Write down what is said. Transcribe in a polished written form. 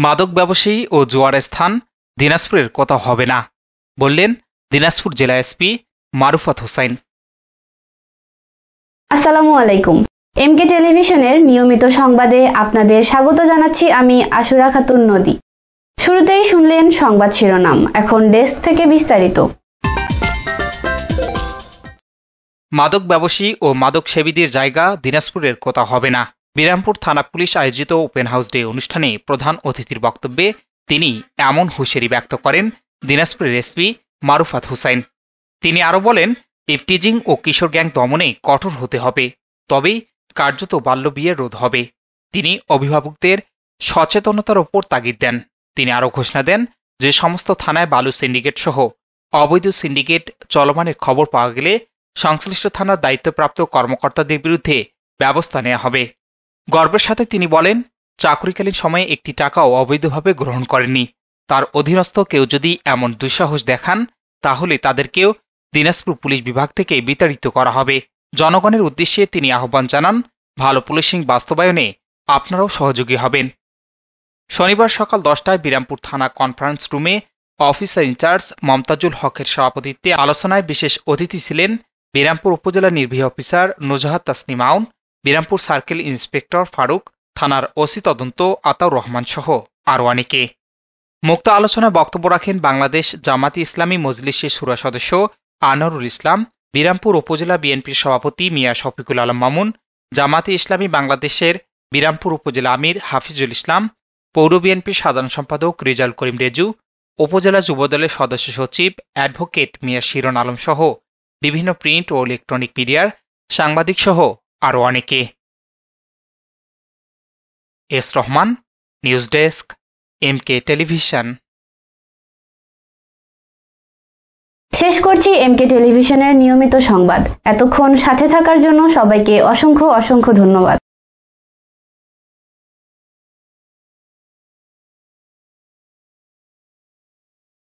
মাদক ব্যবসায়ী ও জুয়ারের স্থান দিনাজপুরের কোথাও হবে না, বললেন দিনাজপুর জেলা এসপি মারুফাত হোসাইন। আসসালামু আলাইকুম। এমকে টেলিভিশনের নিয়মিত সংবাদে আপনাদের স্বাগত জানাচ্ছি আমি আশুরা খাতুন নদী। শুরুতেই শুনলেন সংবাদ শিরোনাম, এখন ডেস্ক থেকে বিস্তারিত। মাদক ব্যবসায়ী ও মাদক সেবীদের জায়গা দিনাজপুরের কোথাও হবে না। বিরামপুর থানা পুলিশ আয়োজিত ওপেন হাউস ডে অনুষ্ঠানে প্রধান অতিথির বক্তব্যে তিনি এমন হুঁশিয়ারি ব্যক্ত করেন দিনাজপুরের এসপি মারুফাত হোসাইন। তিনি আরও বলেন, ইফটিজিং ও কিশোর গ্যাং দমনে কঠোর হতে হবে, তবেই কার্যত বাল্যবিয়ে রোধ হবে। তিনি অভিভাবকদের সচেতনতার ওপর তাগিদ দেন। তিনি আরও ঘোষণা দেন, যে সমস্ত থানায় বালু সিন্ডিকেট সহ অবৈধ সিন্ডিকেট চলমানের খবর পাওয়া গেলে সংশ্লিষ্ট থানার দায়িত্বপ্রাপ্ত কর্মকর্তাদের বিরুদ্ধে ব্যবস্থা নেওয়া হবে। গর্বের সাথে তিনি বলেন, চাকরিকালীন সময়ে একটি টাকাও অবৈধভাবে গ্রহণ করেননি। তার অধীনস্থ কেউ যদি এমন দুঃসাহস দেখান, তাহলে তাদেরকেও দিনাজপুর পুলিশ বিভাগ থেকে বিতাড়িত করা হবে। জনগণের উদ্দেশ্যে তিনি আহ্বান জানান, ভালো পুলিশিং বাস্তবায়নে আপনারাও সহযোগী হবেন। শনিবার সকাল 10টায় বিরামপুর থানা কনফারেন্স রুমে অফিসার ইনচার্জ মমতাজুল হকের সভাপতিত্বে আলোচনায় বিশেষ অতিথি ছিলেন বিরামপুর উপজেলা নির্বাহী অফিসার নুজাহাত তাসনিম আউন, বিরামপুর সার্কেল ইন্সপেক্টর ফারুক, থানার ওসি তদন্ত আতাউর রহমান সহ আরও অনেকে। মুক্ত আলোচনায় বক্তব্য রাখেন বাংলাদেশ জামাতি ইসলামী মজলিসের শুরা সদস্য আনোয়ারুল ইসলাম, বিরামপুর উপজেলা বিএনপির সভাপতি মিয়া শফিকুল আলম মামুন, জামাতি ইসলামী বাংলাদেশের বিরামপুর উপজেলা আমির হাফিজুল ইসলাম, পৌর বিএনপির সাধারণ সম্পাদক রেজাউল করিম রেজু, উপজেলা যুবদলের সদস্য সচিব অ্যাডভোকেট মিয়া শিরন আলম সহ বিভিন্ন প্রিন্ট ও ইলেকট্রনিক মিডিয়ার সাংবাদিক সহ আরও অনেকে। S Rahman, news desk, MK television. শেষ করছি এমকে টেলিভিশনের নিয়মিত সংবাদ। এতক্ষণ সাথে থাকার জন্য সবাইকে অসংখ্য ধন্যবাদ।